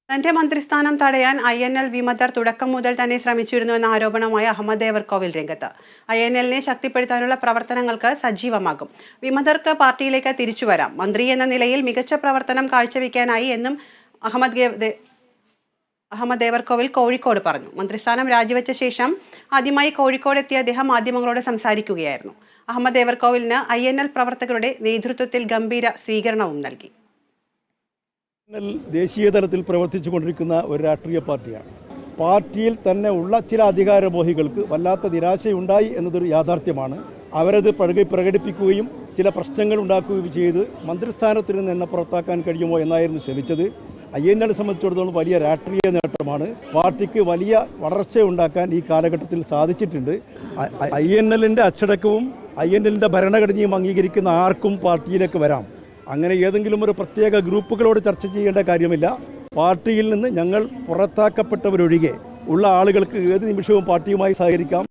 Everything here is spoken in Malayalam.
തന്റെ മന്ത്രിസ്ഥാനം തടയാൻ INL വിമതർ തുടക്കം മുതൽ തന്നെ ശ്രമിച്ചിരുന്നുവെന്ന ആരോപണവുമായി അഹമ്മദ് ദേവർകോവിൽ രംഗത്ത്. INLനെ ശക്തിപ്പെടുത്താനുള്ള പ്രവർത്തനങ്ങൾക്ക് സജീവമാകും. വിമതർക്ക് പാർട്ടിയിലേക്ക് തിരിച്ചുവരാം. മന്ത്രി എന്ന നിലയിൽ മികച്ച പ്രവർത്തനം കാഴ്ചവെക്കാനായി എന്നും അഹമ്മദ് ദേവർകോവിൽ കോഴിക്കോട് പറഞ്ഞു. മന്ത്രിസ്ഥാനം രാജിവെച്ച ശേഷം ആദ്യമായി കോഴിക്കോട് എത്തിയ അദ്ദേഹം മാധ്യമങ്ങളോട് സംസാരിക്കുകയായിരുന്നു. അഹമ്മദ് ദേവർകോവിലിന് INL പ്രവർത്തകരുടെ നേതൃത്വത്തിൽ ഗംഭീര സ്വീകരണവും നൽകി. ദേശീയ തലത്തിൽ പ്രവർത്തിച്ചു കൊണ്ടിരിക്കുന്ന ഒരു രാഷ്ട്രീയ പാർട്ടിയാണ്. പാർട്ടിയിൽ തന്നെ ഉള്ള ചില അധികാരമോഹികൾക്ക് വല്ലാത്ത നിരാശയുണ്ടായി എന്നതൊരു യാഥാർത്ഥ്യമാണ്. അവരത് പ്രകടിപ്പിക്കുകയും ചില പ്രശ്നങ്ങൾ ഉണ്ടാക്കുകയും ചെയ്ത് മന്ത്രിസ്ഥാനത്തിൽ നിന്ന് എന്നെ പുറത്താക്കാൻ കഴിയുമോ എന്നായിരുന്നു ശ്രമിച്ചത്. INL സംബന്ധിച്ചിടത്തോളം വലിയ രാഷ്ട്രീയ നേട്ടമാണ്. പാർട്ടിക്ക് വലിയ വളർച്ചയുണ്ടാക്കാൻ ഈ കാലഘട്ടത്തിൽ സാധിച്ചിട്ടുണ്ട്. INLൻ്റെ അച്ചടക്കവും INLൻ്റെ ഭരണഘടനയും അംഗീകരിക്കുന്ന ആർക്കും പാർട്ടിയിലേക്ക് വരാം. അങ്ങനെ ഏതെങ്കിലും ഒരു പ്രത്യേക ഗ്രൂപ്പുകളോട് ചർച്ച ചെയ്യേണ്ട കാര്യമില്ല. പാർട്ടിയിൽ നിന്ന് ഞങ്ങൾ പുറത്താക്കപ്പെട്ടവരൊഴികെ ഉള്ള ആളുകൾക്ക് ഏത് നിമിഷവും പാർട്ടിയുമായി സഹകരിക്കാം.